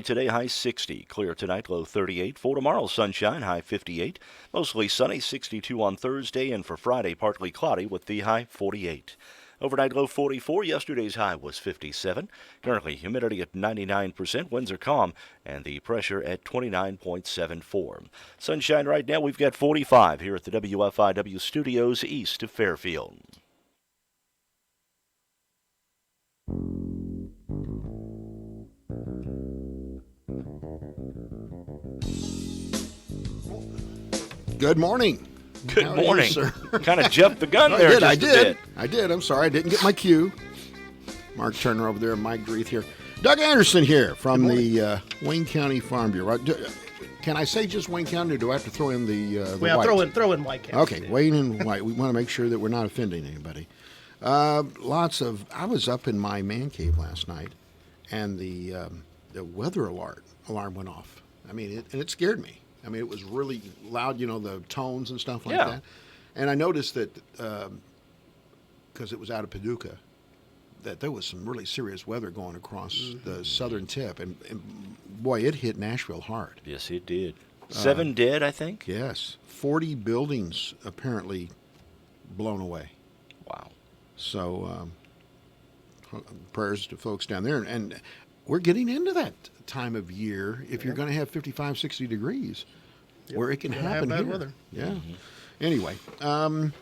today, high 60. Clear tonight, low 38. For tomorrow, sunshine, high 58. Mostly sunny, 62 on Thursday. And for Friday, partly cloudy with the high 48. Overnight low 44. Yesterday's high was 57. Currently, humidity at 99%. Winds are calm. And the pressure at 29.74. Sunshine right now, we've got 45 here at the WFIW studios east of Fairfield. Good morning. Good How morning. are you, sir? Kind of jumped the gun there just I a did. bit. I did. I'm sorry. I didn't get my cue. Mark Turner over there, Mike Dreeth here. Doug Anderson here from the Wayne County Farm Bureau. Can I say just Wayne County, or do I have to throw in the Well, White? throw in White County. Okay, Wayne and White. We want to make sure that we're not offending anybody. I was up in my man cave last night, and the weather alarm went off. I mean, it scared me. I mean, it was really loud, the tones and stuff like that. And I noticed that, because it was out of Paducah, that there was some really serious weather going across the southern tip. And boy, it hit Nashville hard. Yes, it did. 7 dead, I think? Yes. 40 buildings apparently blown away. Wow. So prayers to folks down there. And we're getting into that time of year if you're going to have 55, 60 degrees where it can happen bad here. weather. Yeah. Mm-hmm. Anyway, I'm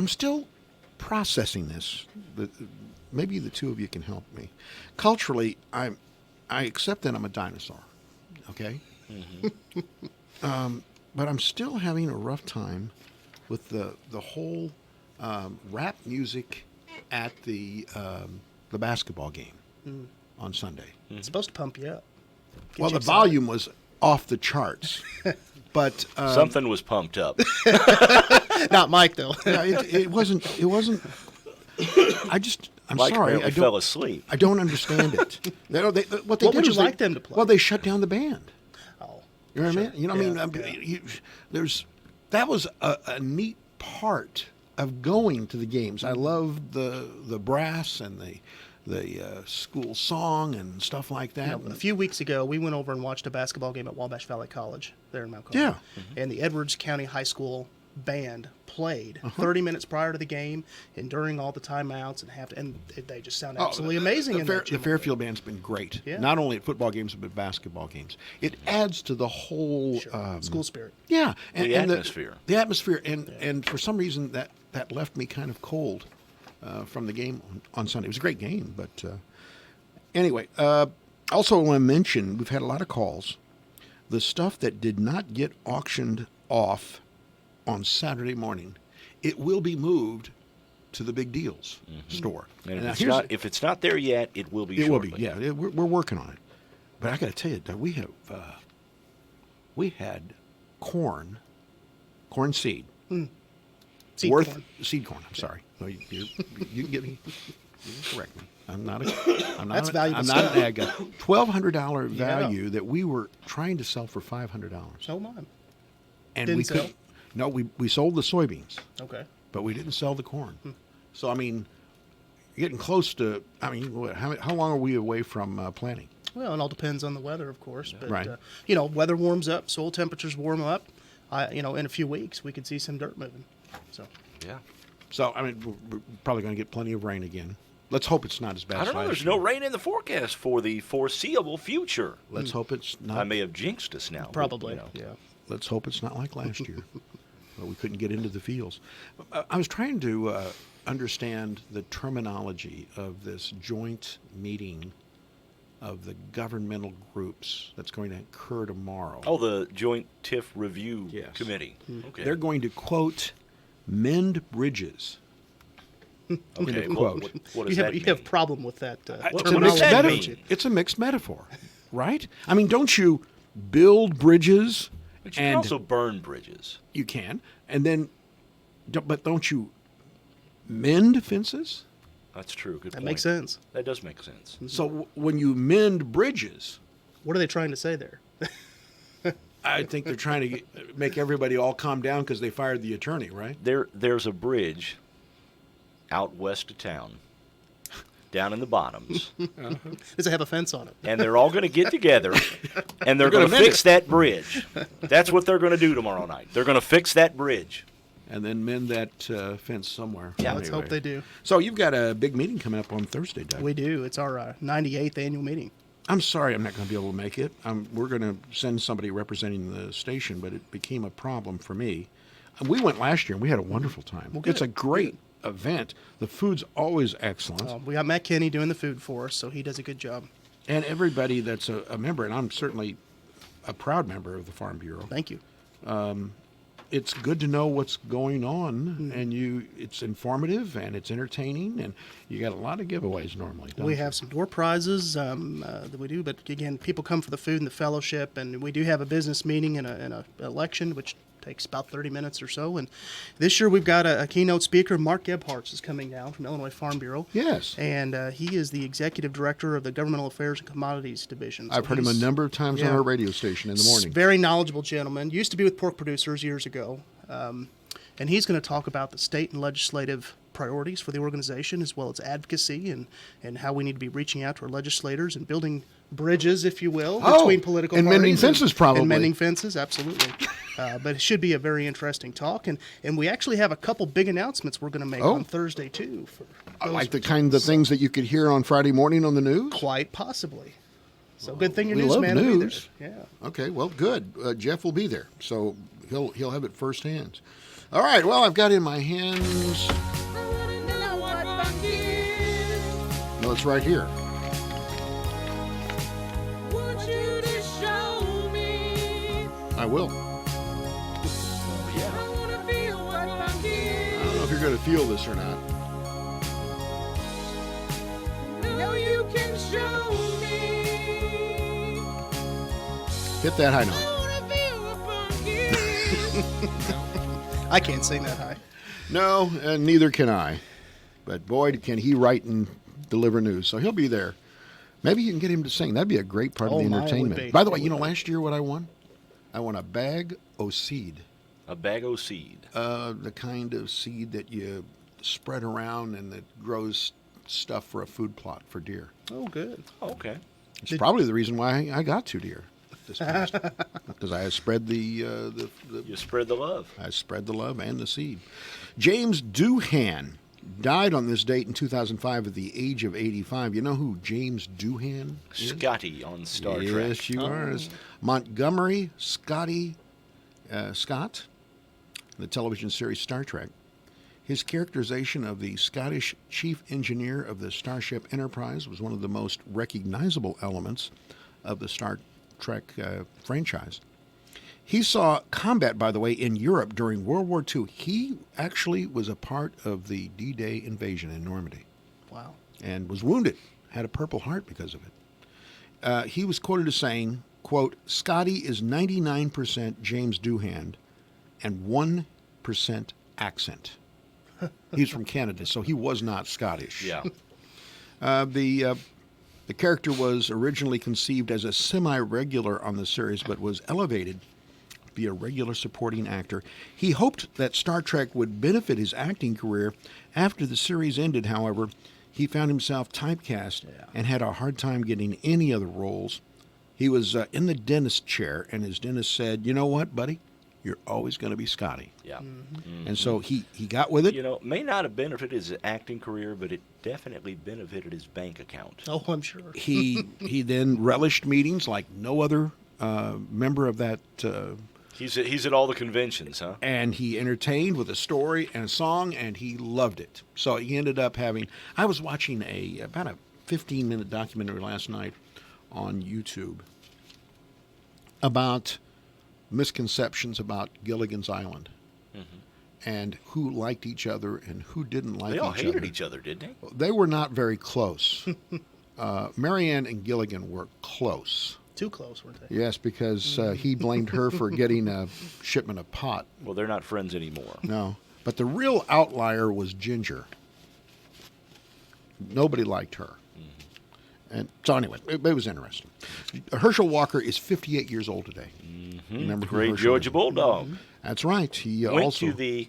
still processing this. Maybe the two of you can help me. Culturally, I accept that I'm a dinosaur, okay? Mm-hmm. But I'm still having a rough time with the whole rap music at the basketball game on Sunday. It's supposed to pump you up. Get Well, you the excited. volume was off the charts, but Something was pumped up. Not Mike, though. yeah, it wasn't. I'm Mike sorry. apparently fell asleep. I don't understand it. What they What did would you was like them to play? Well, they shut down the band. Oh, You know what I mean? You know what Yeah, I mean? That was a neat part of going to the games. I loved the brass and the school song and stuff like that. a few weeks ago, we went over and watched a basketball game at Wabash Valley College there in Mount Carmel. Yeah. And the Edwards County High School band played 30 minutes prior to the game and during all the timeouts and they just sound absolutely amazing. The Fairfield band's been great, not only at football games but basketball games. It adds to the whole school spirit. Yeah, The atmosphere. The atmosphere, and for some reason that left me kind of cold from the game on Sunday. It was a great game, but anyway. Also, I want to mention we've had a lot of calls. The stuff that did not get auctioned off on Saturday morning, it will be moved to the Big Deals store. And Now, if it's not there yet, it will be it will shortly. be, yeah. We're working on it. But I got to tell you, Doug, we had corn seed. Seed worth corn. seed corn. I'm sorry. No, you can get me. You can correct me. I'm not. That's valuable I'm stuff. not an ag guy. $1,200 value that we were trying to sell for $500. So am I. And Didn't we sell? couldn't. No, we sold the soybeans, Okay. but we didn't sell the corn. So I mean, getting close to. I mean, how long are we away from planting? Well, it all depends on the weather, of course. But, Right. Weather warms up, soil temperatures warm up. In a few weeks, we could see some dirt moving. So, Yeah. So I mean, we're probably going to get plenty of rain again. Let's hope it's not as bad. I don't know. There's no rain in the forecast for the foreseeable future. Let's hope it's not. I may have jinxed us now. but, probably. Yeah. Let's hope it's not like last year. Well, we couldn't get into the fields. I was trying to understand the terminology of this joint meeting of the governmental groups that's going to occur tomorrow. Oh, the Joint TIF Review Yes. Committee. Okay. They're going to, quote, mend bridges. okay. quote. What does that You mean? have problem with that What It's a does mixed that metaphor. mean? It's a mixed metaphor, right? I mean, don't you build bridges But you can and also burn bridges. you can, and then, but don't you mend fences? That's true. Good That point. makes sense. That does make sense. So when you mend bridges, What are they trying to say there? I think they're trying to make everybody all calm down because they fired the attorney, right? There's a bridge out west of town down in the bottoms. Does it have a fence on it? And they're all going to get together, and they're going to mend fix that bridge. That's what they're going to do tomorrow night. They're going to fix that bridge. And then mend that fence somewhere. Yeah, Let's hope they do. So you've got a big meeting coming up on Thursday, Doug. We do. It's our 98th annual meeting. I'm sorry I'm not going to be able to make it. We're going to send somebody representing the station, but it became a problem for me. We went last year, and we had a wonderful time. Well, good. It's a great event. The food's always excellent. We got Matt Kenny doing the food for us, so he does a good job. And everybody that's a member, and I'm certainly a proud member of the Farm Bureau. Thank you. It's good to know what's going on, and it's informative and it's entertaining, and you got a lot of giveaways normally. Don't We you? have some door prizes that we do, but again, people come for the food and the fellowship, and we do have a business meeting and an election, which takes about 30 minutes or so. And this year we've got a keynote speaker. Mark Gebhardt is coming down from Illinois Farm Bureau. Yes. And he is the executive director of the Governmental Affairs and Commodities Division. So I've heard him a he's number of times on our radio station in the morning. Very knowledgeable gentleman. Used to be with pork producers years ago. And he's going to talk about the state and legislative priorities for the organization, as well as advocacy and how we need to be reaching out to our legislators and building bridges, if you will, between political and parties. mending fences, probably. And mending fences, absolutely. But it should be a very interesting talk. And we actually have a couple big announcements we're going to make on Thursday, too. Like the kind of things that you could hear on Friday morning on the news? Quite possibly. So good thing your we love newsman will be there. news. Yeah. Okay, well, good. Jeff will be there, so he'll have it firsthand. All right, well, I've got in my hands. No, it's right here. I will. Yeah. I don't know if you're going to feel this or not. Hit that high note. I can't sing that high. No, and neither can I. But boy, can he write and deliver news. So he'll be there. Maybe you can get him to sing. That'd be a great part of the Oh, my, it would entertainment. be. By the way, you know last year what I won? I won a bag of seed. A bag o' seed. The kind of seed that you spread around and that grows stuff for a food plot for deer. Oh, good. Okay. It's probably the reason why I got 2 deer this past because I spread the You spread the love. I spread the love and the seed. James Doohan died on this date in 2005 at the age of 85. You know who James Doohan is? Scotty on Star Trek. Yes, you are. Montgomery Scott, the television series Star Trek. His characterization of the Scottish chief engineer of the Starship Enterprise was one of the most recognizable elements of the Star Trek franchise. He saw combat, by the way, in Europe during World War II. He actually was a part of the D-Day invasion in Normandy Wow. and was wounded, had a Purple Heart because of it. He was quoted as saying, quote, Scotty is 99% James Doohan and 1% accent. He's from Canada, so he was not Scottish. Yeah. The character was originally conceived as a semi-regular on the series, but was elevated to be a regular supporting actor. He hoped that Star Trek would benefit his acting career. After the series ended, however, he found himself typecast and had a hard time getting any other roles. He was in the dentist chair, and his dentist said, you know what, buddy? You're always going to be Scotty. Yeah. Mm-hmm. And so he got with it. You know, may not have benefited his acting career, but it definitely benefited his bank account. Oh, I'm sure. He then relished meetings like no other member of that. He's at all the conventions, huh? And he entertained with a story and a song, and he loved it. So he ended up having. I was watching about a 15-minute documentary last night on YouTube about misconceptions about Gilligan's Island and who liked each other and who didn't like each other. They all hated each other, didn't they? They were not very close. Marianne and Gilligan were close. Too close, weren't they? Yes, because he blamed her for getting a shipment of pot. Well, they're not friends anymore. No. But the real outlier was Ginger. Nobody liked her. And so anyway, it was interesting. Herschel Walker is 58 years old today. Remember who Great Herschel Georgia is? Bulldog. That's right. He Went also to the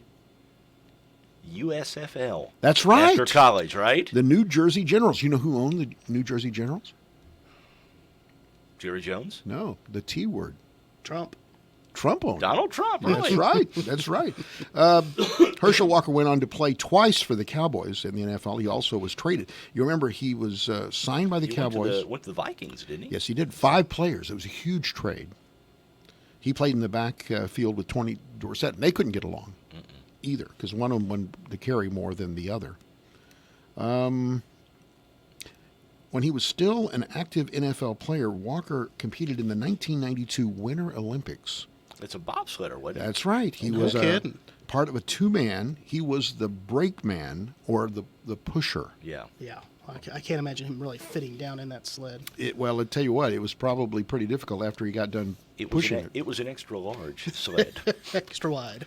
USFL. That's right. After college, right? The New Jersey Generals. You know who owned the New Jersey Generals? Jerry Jones? No, the T word. Trump. Trump owned it. Donald Trump, really? That's right. That's right. Herschel Walker went on to play twice for the Cowboys in the NFL. He also was traded. You remember he was signed by the He Cowboys. went to the Vikings, didn't he? Yes, he did. 5 players. It was a huge trade. He played in the back field with Tony Dorsett, and they couldn't get along either because one of them wanted to carry more than the other. When he was still an active NFL player, Walker competed in the 1992 Winter Olympics. It's a bobsledder, wasn't it? That's right. He No was kidding. part of a 2-man. He was the brake man or the pusher. Yeah. Yeah. I can't imagine him really fitting down in that sled. Well, I'll tell you what, it was probably pretty difficult after he got done pushing it. It was an extra large sled. Extra wide.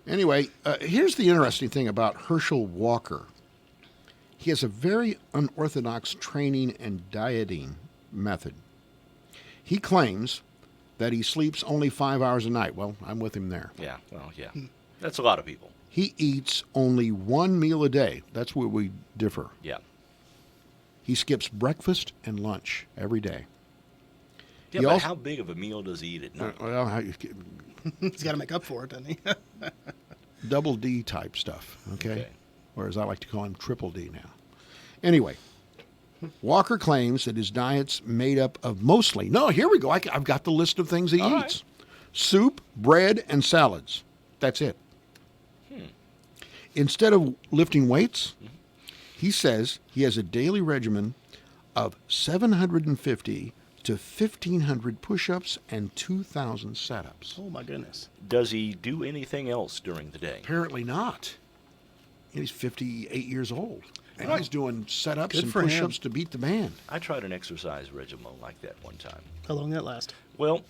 Anyway, here's the interesting thing about Herschel Walker. He has a very unorthodox training and dieting method. He claims that he sleeps only 5 hours a night. Well, I'm with him there. Yeah, well, yeah. That's a lot of people. He eats only 1 meal a day. That's where we differ. Yeah. He skips breakfast and lunch every day. Yeah, He but also- how big of a meal does he eat at night? Well, He's got to make up for it, doesn't he? double D type stuff, okay? Okay. Or as I like to call him, triple D now. Anyway, Walker claims that his diet's made up of mostly, no, here we go. I've got the list of things he All eats. Soup, bread, and salads. That's it. Instead of lifting weights, he says he has a daily regimen of 750 to 1,500 push-ups and 2,000 set-ups. Oh, my goodness. Does he do anything else during the day? Apparently not. He's 58 years old, and Right. he's doing set-ups Good and for him. push-ups to beat the man. I tried an exercise regimen like that one time. How long did that last? Well,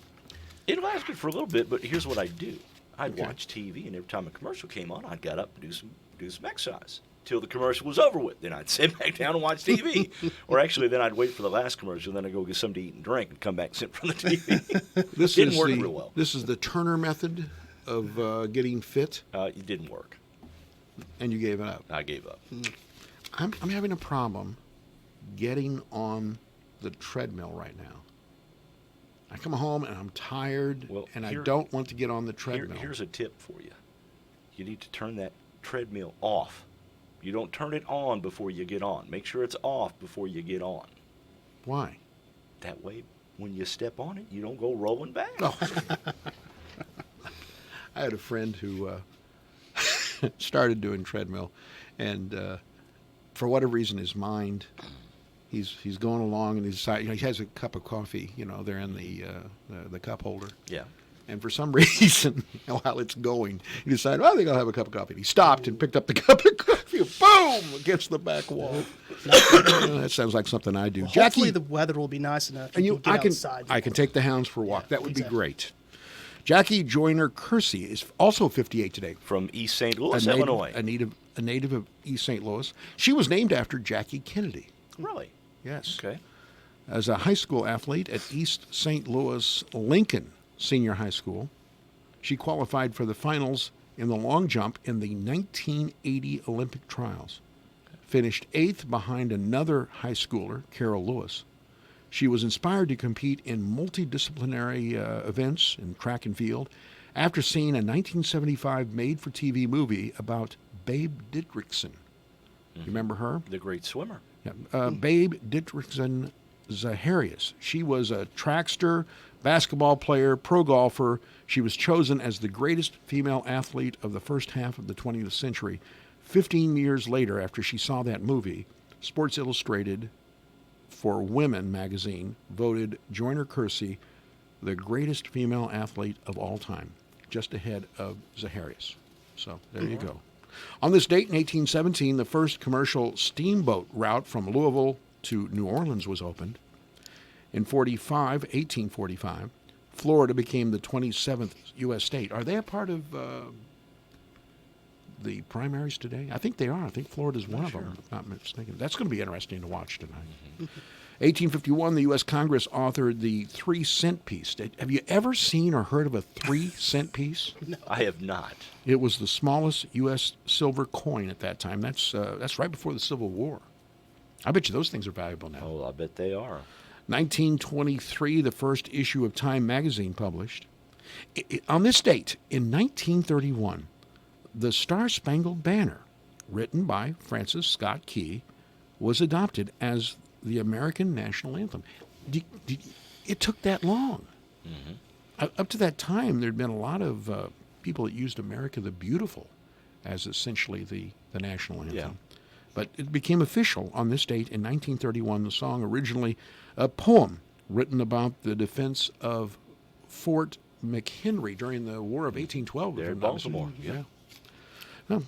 it lasted for a little bit, but here's what I'd do. I'd Okay. watch TV, and every time a commercial came on, I'd get up and do some exercise till the commercial was over with. Then I'd sit back down and watch TV. Or actually, then I'd wait for the last commercial, then I'd go get something to eat and drink and come back and sit in front of the TV. This Didn't is work the real well. this is the Turner method of getting fit, It didn't work. and you gave it up. I gave up. I'm having a problem getting on the treadmill right now. I come home and I'm tired, Well, and I here- don't want to get on the treadmill. Here's a tip for you. You need to turn that treadmill off. You don't turn it on before you get on. Make sure it's off before you get on. Why? That way, when you step on it, you don't go rolling back. Oh. I had a friend who started doing treadmill, and for whatever reason, his mind, he's going along, and he has a cup of coffee, there in the cup holder. Yeah. And for some reason, while it's going, he decided, I think I'll have a cup of coffee. And he stopped and picked up the cup of coffee, boom, against the back wall. That sounds like something I do. Hopefully Jackie, the weather will be nice enough. and You can I get can outside. I can take the hounds for a walk. Yeah, That would exactly. be great. Jackie Joyner Kersey is also 58 today. From East St. Louis, a native, Illinois. a native of East St. Louis. She was named after Jackie Kennedy. Really? Yes. Okay. As a high school athlete at East St. Louis Lincoln Senior High School, she qualified for the finals in the long jump in the 1980 Olympic trials. Finished 8th behind another high schooler, Carol Lewis. She was inspired to compete in multidisciplinary events in track and field after seeing a 1975 made-for-TV movie about Babe Didrikson. You remember her? The great swimmer. Yeah. Babe Didrikson Zaharias. She was a trackster, basketball player, pro golfer. She was chosen as the greatest female athlete of the first half of the 20th century. 15 years later, after she saw that movie, Sports Illustrated for Women magazine voted Joyner Kersey the greatest female athlete of all time, just ahead of Zaharias. So there you go. On this date in 1817, the first commercial steamboat route from Louisville to New Orleans was opened. In 1845, Florida became the 27th U.S. state. Are they a part of the primaries today? I think they are. I think Florida's one of them, if I'm not mistaken. That's going to be interesting to watch tonight. 1851, the U.S. Congress authored the 3-cent piece. Have you ever seen or heard of a 3-cent piece? I have not. It was the smallest U.S. silver coin at that time. That's right before the Civil War. I bet you those things are valuable now. Oh, I bet they are. 1923, the first issue of Time magazine published. On this date, in 1931, the Star-Spangled Banner, written by Francis Scott Key, was adopted as the American national anthem. It took that long. Mm-hmm. Up to that time, there'd been a lot of people that used America the Beautiful as essentially the national anthem. Yeah. But it became official on this date in 1931. The song, originally a poem written about the defense of Fort McHenry during the War of 1812. There in Baltimore. Yeah. Well,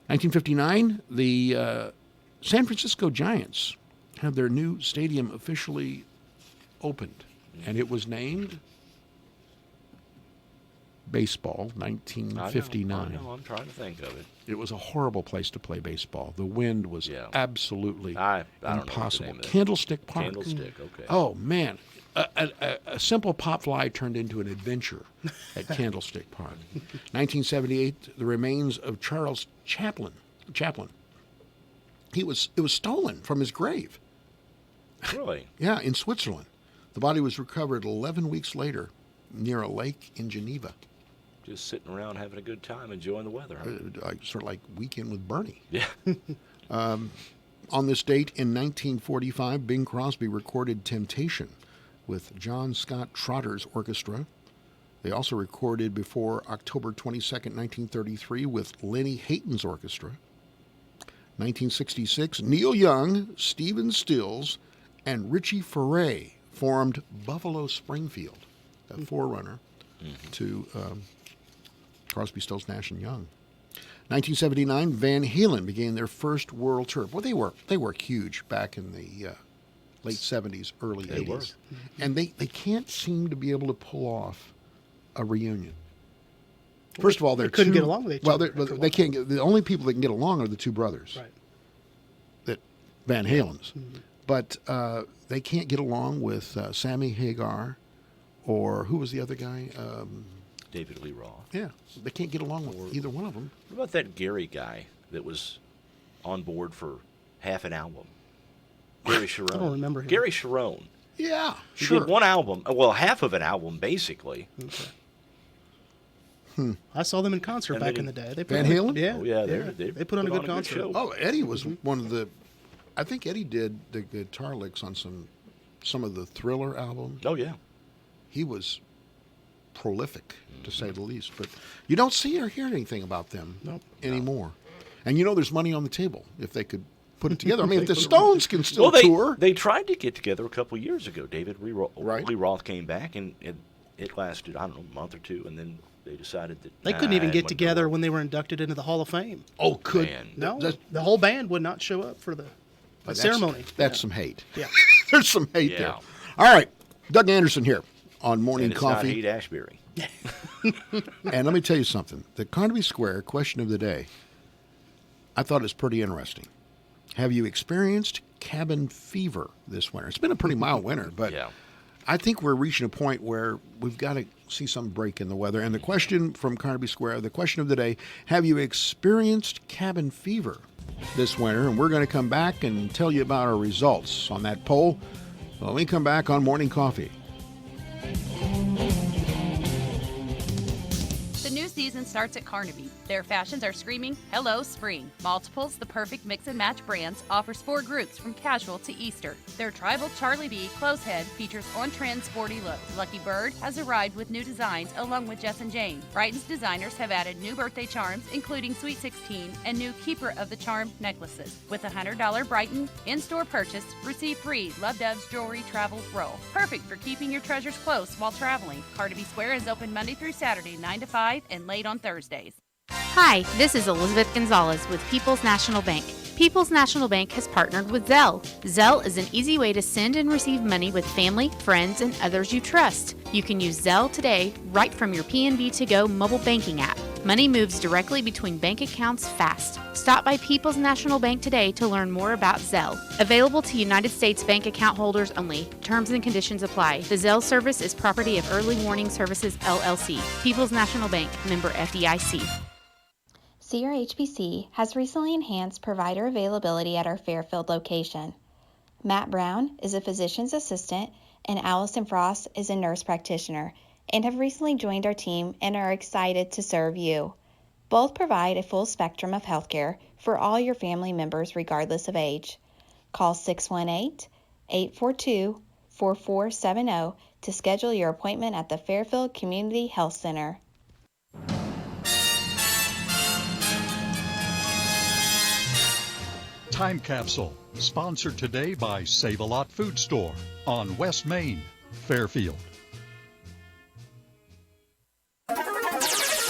1959, the San Francisco Giants had their new stadium officially opened, and it was named Baseball 1959. I know, I'm trying to think of it. It was a horrible place to play baseball. The wind was absolutely I don't know impossible. the name of it. Candlestick Park. Candlestick, okay. Oh, man. A simple pop fly turned into an adventure at Candlestick Park. 1978, the remains of Charles Chaplin. It was stolen from his grave. Really? Yeah, in Switzerland. The body was recovered 11 weeks later near a lake in Geneva. Just sitting around having a good time, enjoying the weather. Huh? Sort of like Weekend with Bernie. Yeah. On this date in 1945, Bing Crosby recorded Temptation with John Scott Trotter's orchestra. They also recorded before October 22nd, 1933 with Lenny Hayton's orchestra. 1966, Neil Young, Stephen Stills, and Richie Furay formed Buffalo Springfield, a forerunner to Crosby, Stills, Nash & Young. 1979, Van Halen began their first world tour. Well, they were huge back in the late 70s, early 80s. And they can't seem to be able to pull off a reunion. First of all, they couldn't get along with each other. Well, they can't get, the only people that can get along are the two brothers. Right. That Van Halen's. But they can't get along with Sammy Hagar, or who was the other guy? David Lee Roth. Yeah, they can't get along with either one of them. What about that Gary guy that was on board for half an album? Gary Sharon. I don't remember him. Gary Sharon. Yeah, He sure. did one album, well, half of an album, basically. Okay. I saw them in concert And back then in the day. They Van put on Halen? Yeah, Oh, yeah, they put on a good concert. show. Oh, Eddie was one of the. I think Eddie did the guitar licks on some of the Thriller albums. Oh, yeah. He was prolific, to say the least. But you don't see or hear anything about them anymore. And there's money on the table if they could put it together. I mean, if the Stones can still tour. They tried to get together a couple years ago. David Lee Right. Roth came back, and it lasted, I don't know, a month or two, and then they decided that They couldn't even it get wasn't together gonna when they were inducted into the Hall of Fame. Oh, could Man. No, That's- the whole band would not show up for the ceremony. That's some hate. Yeah. There's some hate Yeah. there. All right, Doug Anderson here on Morning And it's Coffee. not Haight Ashbury. And let me tell you something. The Carnaby Square question of the day, I thought it was pretty interesting. Have you experienced cabin fever this winter? It's been a pretty mild winter, but Yeah. I think we're reaching a point where we've got to see some break in the weather. And the question from Carnaby Square, the question of the day, have you experienced cabin fever this winter? And we're going to come back and tell you about our results on that poll when we come back on Morning Coffee. The new season starts at Carnaby. Their fashions are screaming, hello, spring. Multiples, the perfect mix and match brands, offers 4 groups from casual to Easter. Their tribal Charlie B clothes head features on-trend sporty looks. Lucky Bird has arrived with new designs along with Jess and Jane. Brighton's designers have added new birthday charms, including Sweet 16 and new Keeper of the Charm necklaces. With a $100 Brighton in-store purchase, receive free Love Dove's Jewelry Travel Roll. Perfect for keeping your treasures close while traveling. Carnaby Square is open Monday through Saturday, 9 to 5, and late on Thursdays. Hi, this is Elizabeth Gonzalez with People's National Bank. People's National Bank has partnered with Zelle. Zelle is an easy way to send and receive money with family, friends, and others you trust. You can use Zelle today right from your PNB To Go mobile banking app. Money moves directly between bank accounts fast. Stop by People's National Bank today to learn more about Zelle. Available to United States bank account holders only. Terms and conditions apply. The Zelle service is property of Early Warning Services, LLC. People's National Bank, member FDIC. CRHBC has recently enhanced provider availability at our Fairfield location. Matt Brown is a physician's assistant and Allison Frost is a nurse practitioner and have recently joined our team and are excited to serve you. Both provide a full spectrum of healthcare for all your family members regardless of age. Call 618-842-4470 to schedule your appointment at the Fairfield Community Health Center. Time Capsule, sponsored today by Save-A-Lot Food Store on West Main, Fairfield.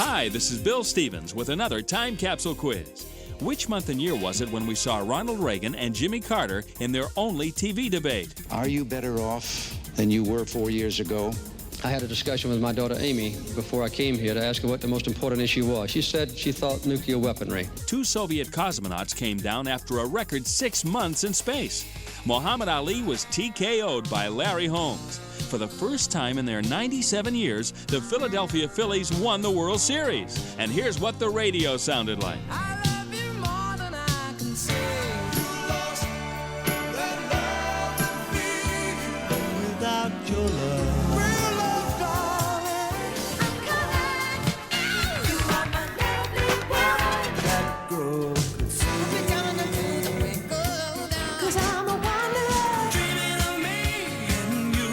Hi, this is Bill Stevens with another Time Capsule quiz. Which month and year was it when we saw Ronald Reagan and Jimmy Carter in their only TV debate? Are you better off than you were 4 years ago? I had a discussion with my daughter Amy before I came here to ask her what the most important issue was. She said she thought nuclear weaponry. 2 Soviet cosmonauts came down after a record 6 months in space. Muhammad Ali was TKO'd by Larry Holmes. For the first time in their 97 years, the Philadelphia Phillies won the World Series. And here's what the radio sounded like. I love you more than I can say. You lost that love to me without your love. Real love, darling. I'm coming. You are my lovely one. That girl could see. You're coming to me. Cause I'm a wanderer. Dreaming of me and you.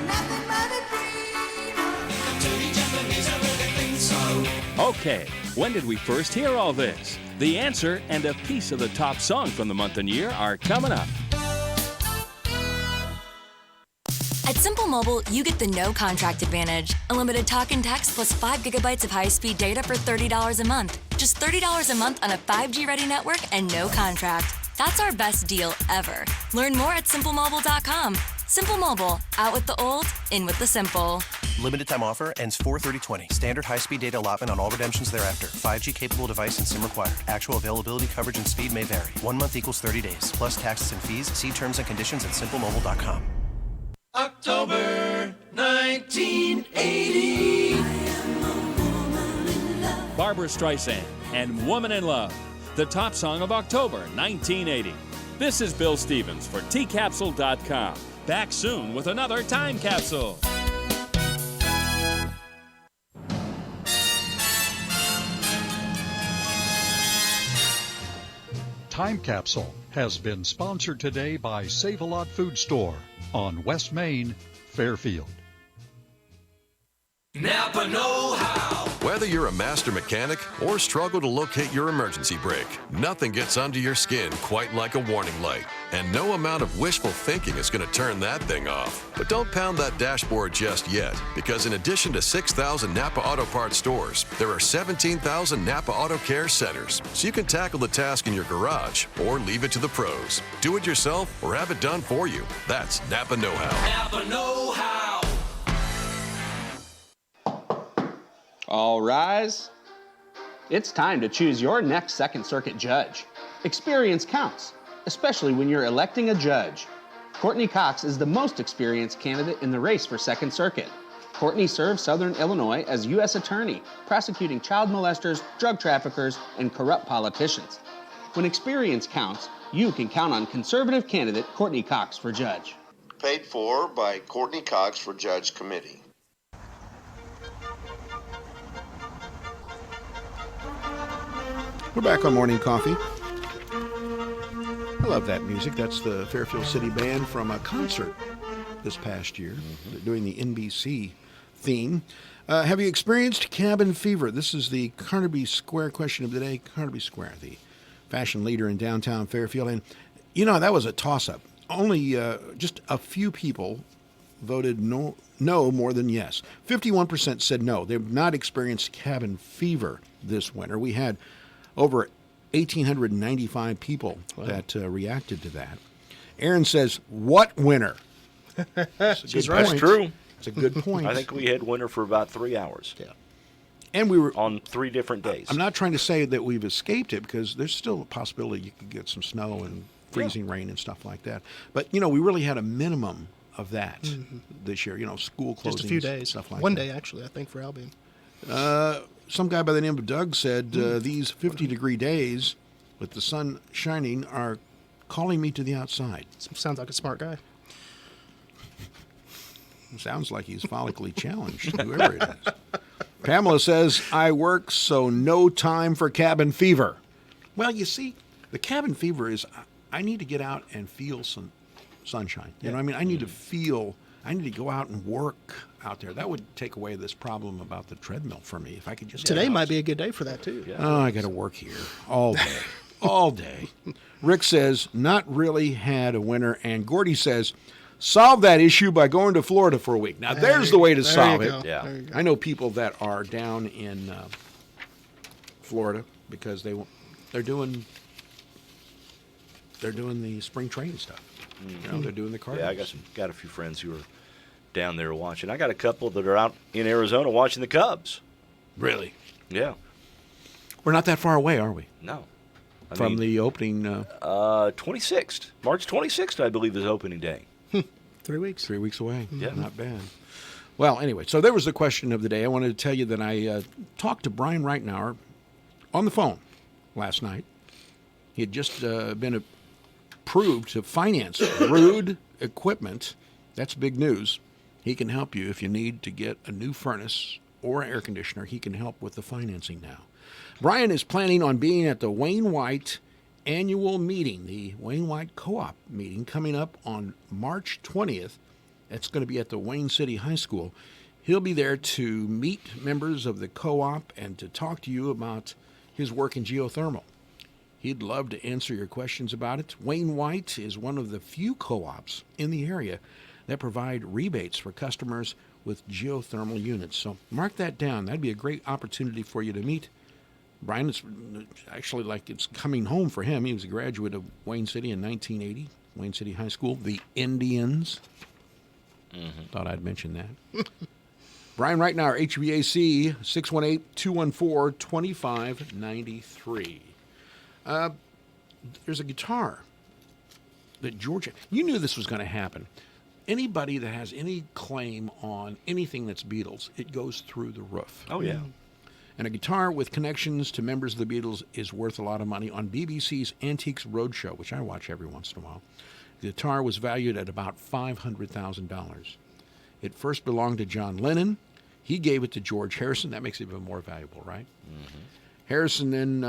Nothing but a dream. To be Japanese, I really think so. Okay, when did we first hear all this? The answer and a piece of the top song from the month and year are coming up. At Simple Mobile, you get the no contract advantage. Unlimited talk and text plus 5 gigabytes of high-speed data for $30 a month. Just $30 a month on a 5G-ready network and no contract. That's our best deal ever. Learn more at simplemobile.com. Simple Mobile, out with the old, in with the simple. Limited time offer ends 4/30/20. Standard high-speed data allotment on all redemptions thereafter. 5G capable device and SIM required. Actual availability, coverage, and speed may vary. 1 month equals 30 days. Plus taxes and fees. See terms and conditions at simplemobile.com. October 1980. Barbara Streisand and Woman in Love, the top song of October 1980. This is Bill Stevens for tcapsule.com. Back soon with another Time Capsule. Time Capsule has been sponsored today by Save-A-Lot Food Store on West Main, Fairfield. Napa know-how. Whether you're a master mechanic or struggle to locate your emergency brake, nothing gets under your skin quite like a warning light. And no amount of wishful thinking is going to turn that thing off. But don't pound that dashboard just yet, because in addition to 6,000 Napa Auto Parts stores, there are 17,000 Napa Auto Care centers. So you can tackle the task in your garage or leave it to the pros. Do it yourself or have it done for you. That's Napa know-how. Napa know-how. All rise. It's time to choose your next Second Circuit judge. Experience counts, especially when you're electing a judge. Courtney Cox is the most experienced candidate in the race for Second Circuit. Courtney served Southern Illinois as U.S. Attorney, prosecuting child molesters, drug traffickers, and corrupt politicians. When experience counts, you can count on conservative candidate Courtney Cox for judge. Paid for by Courtney Cox for Judge Committee. We're back on Morning Coffee. I love that music. That's the Fairfield City Band from a concert this past year. They're doing the NBC theme. Have you experienced cabin fever? This is the Carnaby Square question of the day. Carnaby Square, the fashion leader in downtown Fairfield. And, you know, that was a toss-up. Only just a few people voted no more than yes. 51% said no. They've not experienced cabin fever this winter. We had over 1,895 people that reacted to that. Aaron says, what winter? That's true. It's a good point. I think we had winter for about 3 hours. Yeah. And we were on 3 different days. I'm not trying to say that we've escaped it, because there's still a possibility you could get some snow and freezing rain and stuff like that. But, we really had a minimum of that this year. School closings. Just a few days. Stuff like One that. day, actually, I think, for Albion. Some guy by the name of Doug said these 50-degree days with the sun shining are calling me to the outside. Sounds like a smart guy. Sounds like he's follically challenged, whoever it is. Pamela says, I work, so no time for cabin fever. Well, you see, the cabin fever is, I need to get out and feel some sunshine. You know what I mean? I need to go out and work out there. That would take away this problem about the treadmill for me if I could just Today might be a good day for that, too. Oh, I got to work here all day. All day. Rick says, not really had a winter. And Gordy says, solve that issue by going to Florida for a week. Now, there's the way to solve it. Yeah. I know people that are down in Florida because they're doing the spring training stuff. They're doing the cardio. Yeah, I got a few friends who are down there watching. I got a couple that are out in Arizona watching the Cubs. Really? Yeah. We're not that far away, are we? No. From the opening. 26th. March 26th, I believe, is opening day. 3 weeks. 3 weeks away. Yeah. Not bad. Well, anyway, so there was the question of the day. I wanted to tell you that I talked to Brian Reitnauer on the phone last night. He had just been approved to finance Rude equipment. That's big news. He can help you if you need to get a new furnace or air conditioner. He can help with the financing now. Brian is planning on being at the Wayne White annual meeting, the Wayne White Co-op meeting, coming up on March 20th. It's going to be at the Wayne City High School. He'll be there to meet members of the co-op and to talk to you about his work in geothermal. He'd love to answer your questions about it. Wayne White is one of the few co-ops in the area that provide rebates for customers with geothermal units. So mark that down. That'd be a great opportunity for you to meet Brian. It's actually like it's coming home for him. He was a graduate of Wayne City in 1980, Wayne City High School, the Indians. Thought I'd mention that. Brian Reitnauer, HVAC, 618-214-2593. There's a guitar that Georgia, you knew this was going to happen. Anybody that has any claim on anything that's Beatles, it goes through the roof. Oh, yeah. And a guitar with connections to members of the Beatles is worth a lot of money. On BBC's Antiques Roadshow, which I watch every once in a while, the guitar was valued at about $500,000. It first belonged to John Lennon. He gave it to George Harrison. That makes it even more valuable, right? Harrison then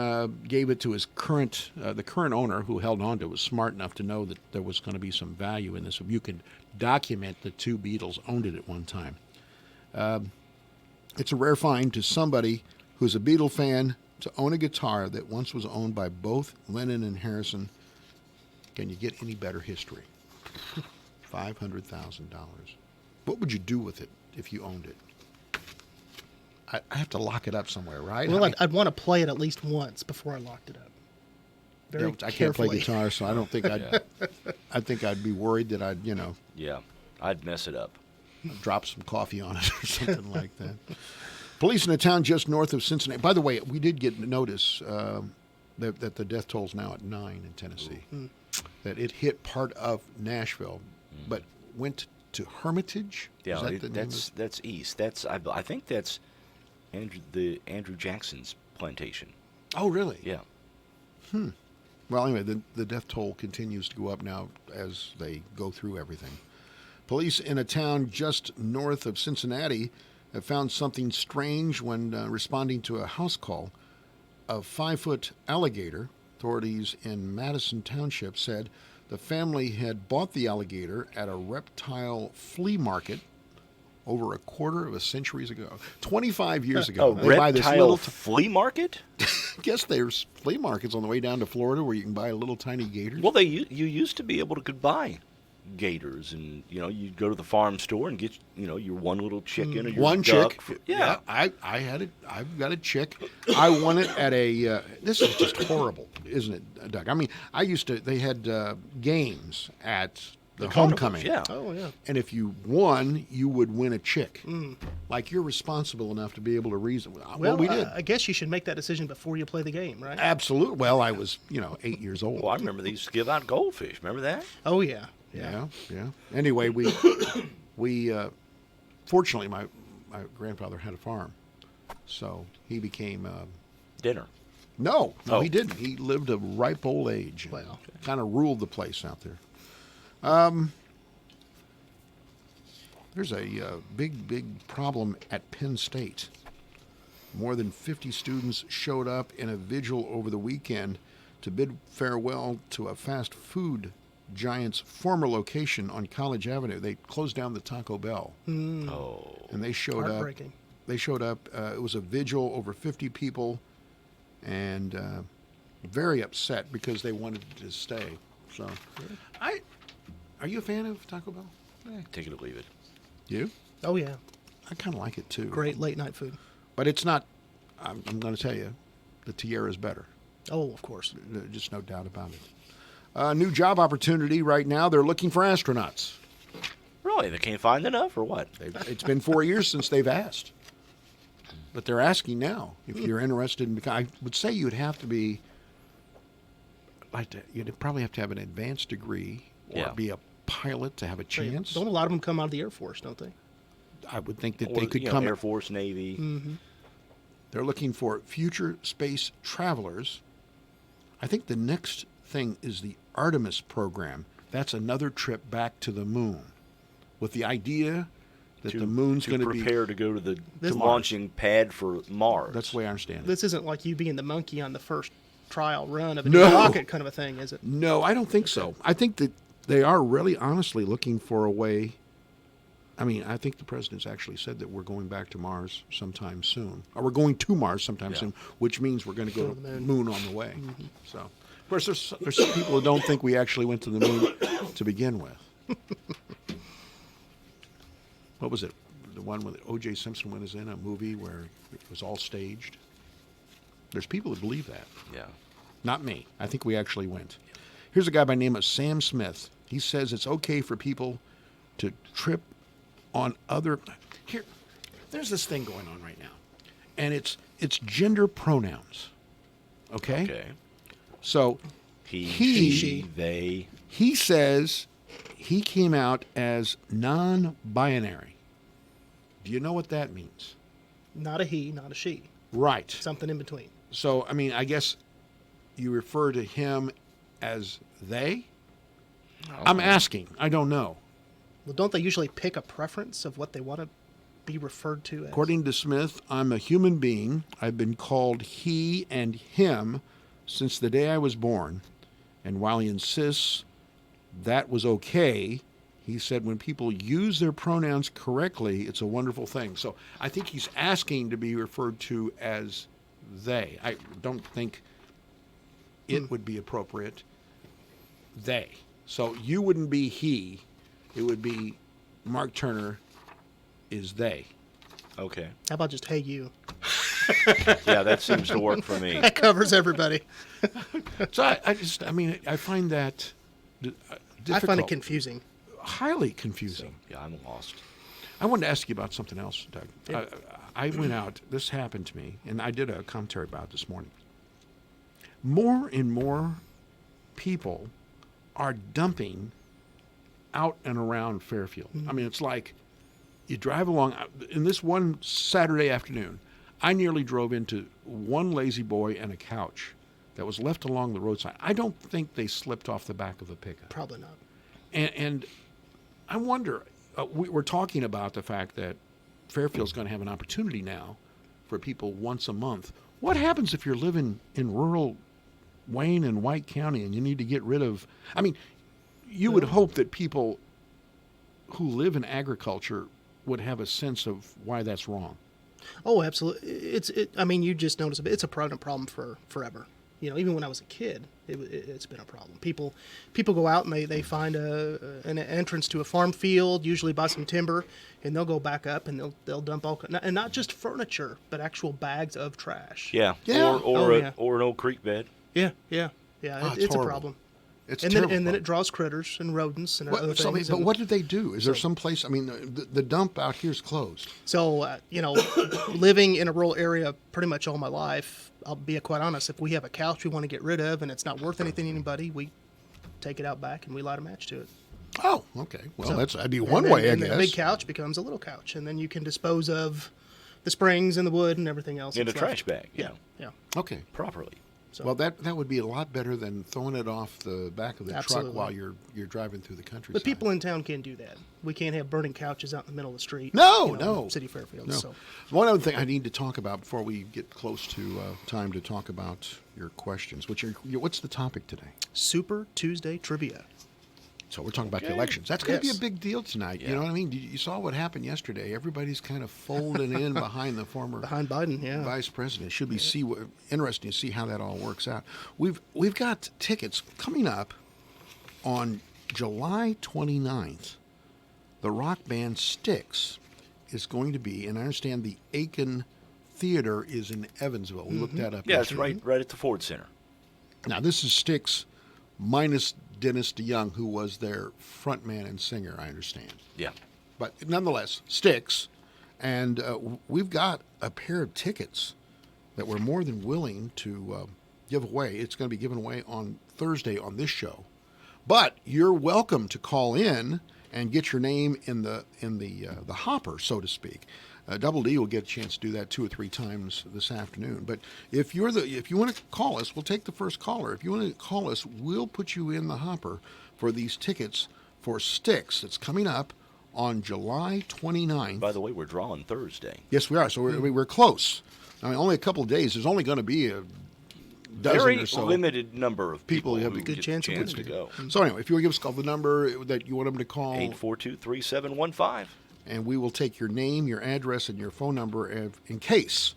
gave it to his the current owner, who held on to it, was smart enough to know that there was going to be some value in this. If you could document the two Beatles owned it at one time. It's a rare find to somebody who's a Beatle fan to own a guitar that once was owned by both Lennon and Harrison. Can you get any better history? $500,000. What would you do with it if you owned it? I have to lock it up somewhere, right? Well, I'd want to play it at least once before I locked it up. Very I can't play carefully. guitar, so I don't think I think I'd be worried that I'd, Yeah, I'd mess it up. drop some coffee on it or something like that. Police in a town just north of Cincinnati. By the way, we did get notice that the death toll's now at 9 in Tennessee. That it hit part of Nashville, but went to Hermitage. Yeah, Is that the name of that's east. That's I think that's Andrew Jackson's plantation. Oh, really? Yeah. Well, anyway, the death toll continues to go up now as they go through everything. Police in a town just north of Cincinnati have found something strange when responding to a house call. A 5-foot alligator, authorities in Madison Township said the family had bought the alligator at a reptile flea market over a quarter of a century ago. 25 years ago. A reptile flea market? Guess there's flea markets on the way down to Florida where you can buy little tiny gators. Well, you used to be able to could buy gators, and you'd go to the farm store and get your one little chicken or your one duck. chick. Yeah, I had it. I've got a chick. I won it at a. This is just horrible, isn't it, Doug? I mean, they had games at the carnivals, homecoming. yeah. Oh, yeah. And if you won, you would win a chick. Mm. Like you're responsible enough to be able to reason. Well, we did. I guess you should make that decision before you play the game, right? Absolutely. Well, I was, 8 years old. Well, I remember they used to give out goldfish. Remember that? Oh, yeah. Yeah. Anyway, we fortunately, my grandfather had a farm, so he became dinner. No, Oh. he didn't. He lived a ripe old age. Well, kind of ruled the place out there. There's a big problem at Penn State. More than 50 students showed up in a vigil over the weekend to bid farewell to a fast food giant's former location on College Avenue. They closed down the Taco Bell. Oh. And they showed up. Heartbreaking. They showed up. It was a vigil, over 50 people, and very upset because they wanted to stay. So, are you a fan of Taco Bell? Take it or leave it. You? Oh, yeah. I kind of like it too. Great late night food. But it's not. I'm going to tell you, the Tierra is better. Oh, of course. Just no doubt about it. New job opportunity right now. They're looking for astronauts. Really? They can't find enough, or what? It's been 4 years since they've asked. But they're asking now if you're interested in. I would say you'd have to be. You'd probably have to have an advanced degree or be a pilot to have a chance. Don't a lot of them come out of the Air Force, don't they? I would think that Or, they could you know, come. Air Force, Navy. Mm-hmm. They're looking for future space travelers. I think the next thing is the Artemis program. That's another trip back to the moon, with the idea that the moon's going to be prepare to go to the This- launching pad for Mars. That's the way I understand it. This isn't like you being the monkey on the first trial run of a No. new rocket kind of a thing, is it? No, I don't think so. I think that they are really honestly looking for a way. I mean, I think the president's actually said that we're going back to Mars sometime soon. Or we're going to Mars sometime soon, which means we're going to go to the moon on the way. Mm-hmm. So, of course, there's some people who don't think we actually went to the moon to begin with. What was it? The one with O.J. Simpson was in a movie where it was all staged? There's people who believe that. Yeah. Not me. I think we actually went. Here's a guy by the name of Sam Smith. He says it's okay for people to trip on other. Here, there's this thing going on right now, and it's gender pronouns. Okay. Okay. So He, he, she, they. he says he came out as non-binary. Do you know what that means? Not a he, not a she. Right. Something in between. So, I mean, I guess you refer to him as they? I'm asking. I don't know. Well, don't they usually pick a preference of what they want to be referred to as? According to Smith, I'm a human being. I've been called he and him since the day I was born. And while he insists that was okay, he said when people use their pronouns correctly, it's a wonderful thing. So I think he's asking to be referred to as they. I don't think it would be appropriate. They. So you wouldn't be he. It would be Mark Turner is they. Okay. How about just hey you? Yeah, that seems to work for me. That covers everybody. So I find that difficult. I find it confusing. Highly confusing. Yeah, I'm lost. I wanted to ask you about something else, Doug. Yeah. I went out, this happened to me, and I did a commentary about it this morning. More and more people are dumping out and around Fairfield. I mean, it's like you drive along. In this one Saturday afternoon, I nearly drove into one lazy boy and a couch that was left along the roadside. I don't think they slipped off the back of a pickup. Probably not. And I wonder, we're talking about the fact that Fairfield's going to have an opportunity now for people once a month. What happens if you're living in rural Wayne and White County and you need to get rid of, I mean, you would hope that people who live in agriculture would have a sense of why that's wrong. Oh, absolutely. I mean, you just notice it's a problem for forever. You know, even when I was a kid, it's been a problem. People go out and they find an entrance to a farm field, usually buy some timber, and they'll go back up and they'll dump all, and not just furniture, but actual bags of trash. Yeah. Yeah. Or yeah. or an old creek bed. Yeah. Oh, It's a horrible. problem. It's and terrible. then it draws critters and rodents and other things. But what do they do? Is there some place? I mean, the dump out here is closed. So, living in a rural area pretty much all my life, I'll be quite honest, if we have a couch we want to get rid of and it's not worth anything to anybody, we take it out back and we light a match to it. Oh, okay. Well, that'd be one way, I guess. The big couch becomes a little couch, and then you can dispose of the springs and the wood and everything else. In a that's trash left. bag. Yeah, yeah. Okay. Properly. So. Well, that would be a lot better than throwing it off the back of the Absolutely. truck while you're driving through the countryside. But people in town can't do that. We can't have burning couches out in the middle of the street. No. City Fairfield. No. So. One other thing I need to talk about before we get close to time to talk about your questions, what's the topic today? Super Tuesday Trivia. So we're talking about the elections. That's going to be a Yes. big deal tonight. Yeah. You know what I mean? You saw what happened yesterday. Everybody's kind of folding in behind the former Behind Biden, yeah. vice president. It should be interesting to see how that all works out. We've got tickets coming up on July 29th. The rock band Styx is going to be, and I understand the Aiken Theater is in Evansville. We looked that up. Yeah, it's yesterday. right at the Ford Center. Now, this is Styx minus Dennis DeYoung, who was their frontman and singer, I understand. Yeah. But nonetheless, Styx. And we've got a pair of tickets that we're more than willing to give away. It's going to be given away on Thursday on this show. But you're welcome to call in and get your name in the hopper, so to speak. Double D will get a chance to do that 2 or 3 times this afternoon. But if you want to call us, we'll take the first caller. If you want to call us, we'll put you in the hopper for these tickets for Styx. It's coming up on July 29th. By the way, we're drawing Thursday. Yes, we are. So we're close. I mean, only a couple of days. There's only going to be a dozen Very or so limited number of people who who have a get good the chance chance of to go. So anyway, if you want to give us a call, the number that you want them to call, 842-3715. and we will take your name, your address, and your phone number in case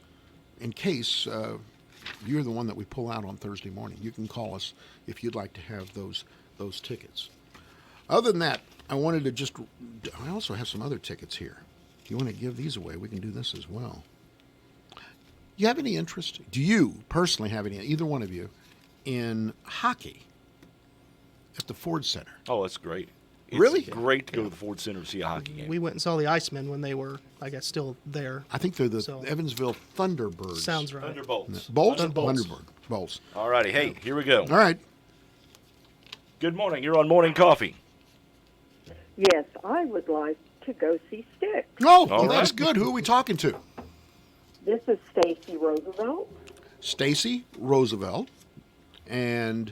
you're the one that we pull out on Thursday morning. You can call us if you'd like to have those tickets. Other than that, I also have some other tickets here. If you want to give these away, we can do this as well. You have any interest? Do you personally have any, either one of you, in hockey at the Ford Center? Oh, that's great. It's Really? great to go to the Ford Center to see a hockey game. We went and saw the Icemen when they were, I guess, still there. I think they're the Evansville Thunderbirds. Sounds right. Thunderbolts. Bolts? Thunderbolts. Bolts. All righty. Hey, here we go. All right. Good morning. You're on Morning Coffee. Yes, I would like to go see Styx. Oh, All that's right. good. Who are we talking to? This is Stacy Roosevelt. Stacy Roosevelt. And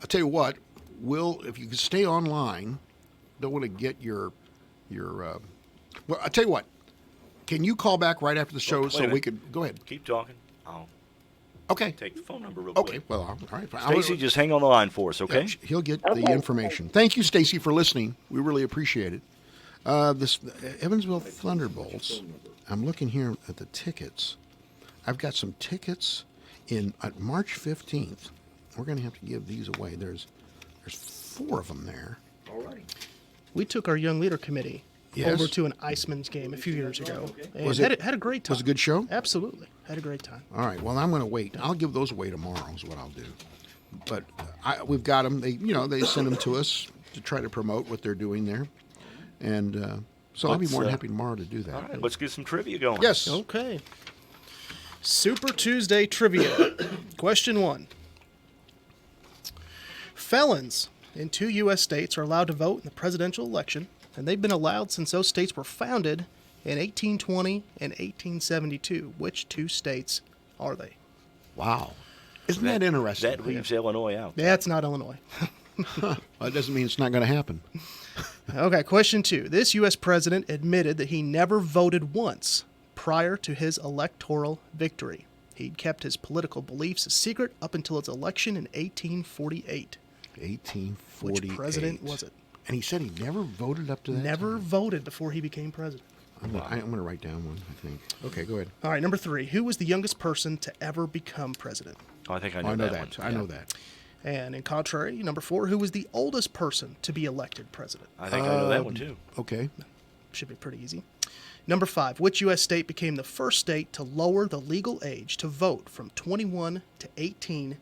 I'll tell you what, if you can stay online, don't want to get your well, I'll tell you what, can you call back right after the show Wait a so minute. we could, go ahead. Keep talking. I'll Okay. take the phone number real Okay, quick. well, all right. Stacy, just hang on the line for us, okay? Yeah, he'll get Okay. the information. Thank you, Stacy, for listening. We really appreciate it. This Evansville Thunderbolts. I'm looking here at the tickets. I've got some tickets at March 15th. We're going to have to give these away. There's 4 of them there. All righty. We took our young leader committee Yes. over to an Iceman's game a few years ago. And Was had, it- had a great time. Was it a good show? Absolutely. Had a great time. All right. Well, I'm going to wait. I'll give those away tomorrow. Is what I'll do. But we've got them. They send them to us to try to promote what they're doing there, and so I'll be more than happy tomorrow to do that. All right, let's get some trivia going. Yes. Okay. Super Tuesday Trivia. Question 1. Felons in 2 U.S. states are allowed to vote in the presidential election, and they've been allowed since those states were founded in 1820 and 1872. Which 2 states are they? Wow. Isn't that interesting? That leaves Illinois out. Yeah, it's not Illinois. Well, that doesn't mean it's not going to happen. Okay, question 2. This U.S. president admitted that he never voted once prior to his electoral victory. He'd kept his political beliefs a secret up until his election in 1848. 1848. Which president was it? And he said he never voted up to that Never time? voted before he became president. I'm going to write down one, I think. Okay, go ahead. All right, number 3. Who was the youngest person to ever become president? Oh, I think I Oh, know I know that that. one. I Yeah. know that. And in contrary, number 4. Who was the oldest person to be elected president? I think I know that one too. Okay. Should be pretty easy. Number 5. Which U.S. state became the first state to lower the legal age to vote from 21 to 18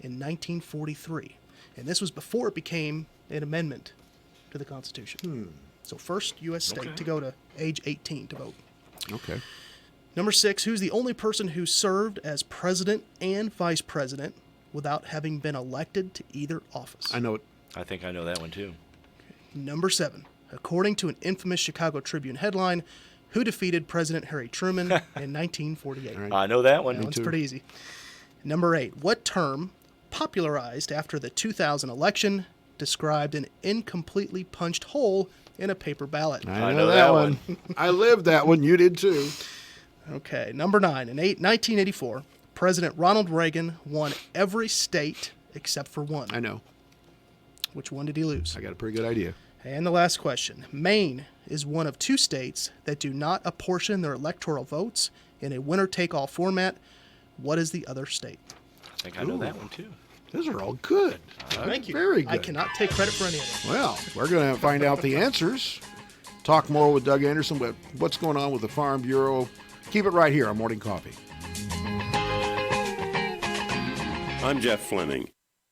in 1943? And this was before it became an amendment to the Constitution. So first U.S. state to go to age 18 to vote. Okay. Number 6, who's the only person who served as president and vice president without having been elected to either office? I know it. I think I know that one too. Number 7, according to an infamous Chicago Tribune headline, who defeated President Harry Truman in 1948? Right. I know that one. That one's pretty easy. Number 8, what term, popularized after the 2000 election, described an incompletely punched hole in a paper ballot? I know that one. I lived that one. You did too. Okay, number 9. In 1984, President Ronald Reagan won every state except for one. I know. Which one did he lose? I got a pretty good idea. And the last question. Maine is one of 2 states that do not apportion their electoral votes in a winner-take-all format. What is the other state? I think I know that one too. Those are all good. Thank you. Very good. I cannot take credit for any of them. Well, we're going to find out the answers. Talk more with Doug Anderson about what's going on with the Farm Bureau. Keep it right here on Morning Coffee. I'm Jeff Fleming.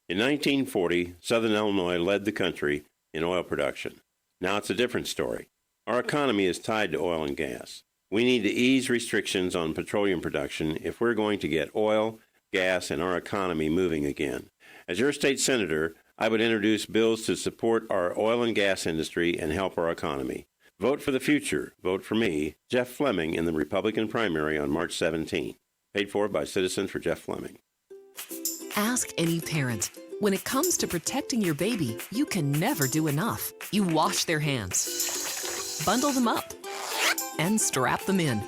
In 1940, Southern Illinois led the country in oil production. Now it's a different story. Our economy is tied to oil and gas. We need to ease restrictions on petroleum production if we're going to get oil, gas, and our economy moving again. As your state senator, I would introduce bills to support our oil and gas industry and help our economy. Vote for the future. Vote for me, Jeff Fleming, in the Republican primary on March 17. Paid for by Citizens for Jeff Fleming. Ask any parent. When it comes to protecting your baby, you can never do enough. You wash their hands, bundle them up, and strap them in.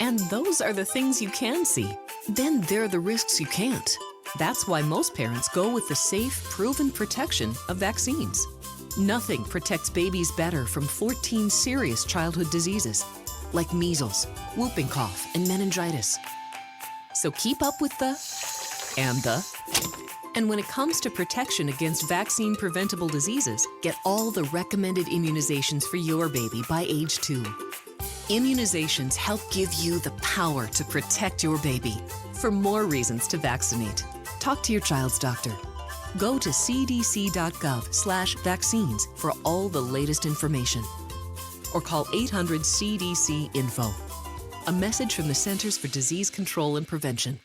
And those are the things you can see. Then there are the risks you can't. That's why most parents go with the safe, proven protection of vaccines. Nothing protects babies better from 14 serious childhood diseases, like measles, whooping cough, and meningitis. So keep up with the and the. And when it comes to protection against vaccine-preventable diseases, get all the recommended immunizations for your baby by age 2. Immunizations help give you the power to protect your baby. For more reasons to vaccinate, talk to your child's doctor. Go to cdc.gov/vaccines for all the latest information. Or call 800-CDC-INFO. A message from the Centers for Disease Control and Prevention.